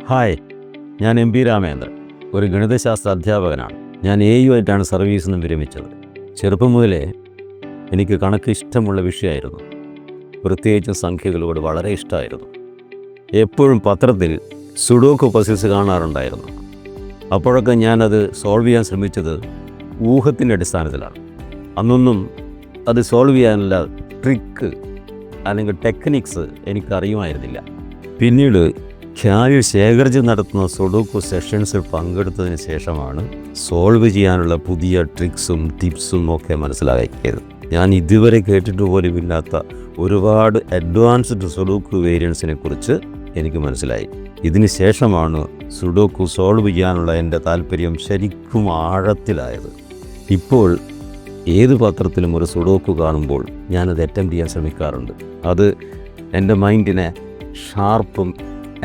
Hi, ഞാൻ MP. Ramendran, ഒരു ഗണിതശാസ്ത്ര അധ്യാപകനാണ്. ഞാൻ AU ആയിട്ടാണ് സർവീസിൽ നിന്ന് വിരമിച്ചത്. ചെറുപ്പം മുതലേ എനിക്ക് കണക്ക് ഇഷ്ടമുള്ള വിഷയമായിരുന്നു. പ്രത്യേകിച്ചും സംഖ്യകളോട് വളരെ ഇഷ്ടമായിരുന്നു. എപ്പോഴും പത്രത്തിൽ സുഡോക്കു പസിൽസ് കാണാറുണ്ടായിരുന്നു. അപ്പോഴൊക്കെ ഞാനത് സോൾവ് ചെയ്യാൻ ശ്രമിച്ചത് ഊഹത്തിൻ്റെ അടിസ്ഥാനത്തിലാണ്. അന്നൊന്നും അത് സോൾവ് ചെയ്യാനുള്ള ട്രിക്ക് അല്ലെങ്കിൽ ടെക്നിക്സ് എനിക്കറിയുമായിരുന്നില്ല. പിന്നീട് ഖ്യാലിൽ ശേഖരിച്ച് നടത്തുന്ന സുഡോക്കു സെഷൻസിൽ പങ്കെടുത്തതിന് ശേഷമാണ് സോൾവ് ചെയ്യാനുള്ള പുതിയ ട്രിക്സും ടിപ്സും ഒക്കെ മനസ്സിലാക്കിയത്. ഞാൻ ഇതുവരെ കേട്ടിട്ട് പോലുമില്ലാത്ത ഒരുപാട് അഡ്വാൻസ്ഡ് സുഡോക്കു വേരിയൻസിനെ കുറിച്ച് എനിക്ക് മനസ്സിലായി. ഇതിന് ശേഷമാണ് സുഡോക്കു സോൾവ് ചെയ്യാനുള്ള എൻ്റെ താല്പര്യം ശരിക്കും ആഴത്തിലായത്. ഇപ്പോൾ ഏത് പത്രത്തിലും ഒരു സുഡോക്കു കാണുമ്പോൾ ഞാനത് അറ്റംപ്റ്റ് ചെയ്യാൻ ശ്രമിക്കാറുണ്ട്. അത് എൻ്റെ മൈൻഡിനെ ഷാർപ്പും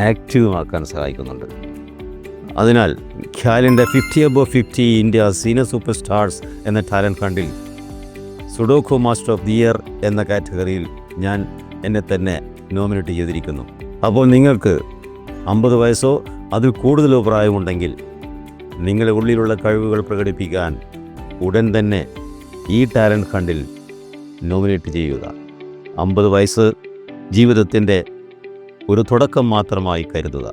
ആക്റ്റീവുമാക്കാൻ സഹായിക്കുന്നുണ്ട്. അതിനാൽ ഖ്യാലിൻ്റെ 50 above 50 India senior super stars എന്ന ടാലൻറ്റ് ഫണ്ടിൽ sudoku master of the year എന്ന കാറ്റഗറിയിൽ ഞാൻ എന്നെ തന്നെ നോമിനേറ്റ് ചെയ്തിരിക്കുന്നു. അപ്പോൾ നിങ്ങൾക്ക് 50 വയസ്സോ അതിൽ കൂടുതലോ പ്രായമുണ്ടെങ്കിൽ നിങ്ങളുടെ ഉള്ളിലുള്ള കഴിവുകൾ പ്രകടിപ്പിക്കാൻ ഉടൻ തന്നെ ഈ ടാലൻറ്റ് ഫണ്ടിൽ നോമിനേറ്റ് ചെയ്യുക. 50 വയസ്സ് ജീവിതത്തിൻ്റെ ഒരു തുടക്കം മാത്രമായി കരുതുക.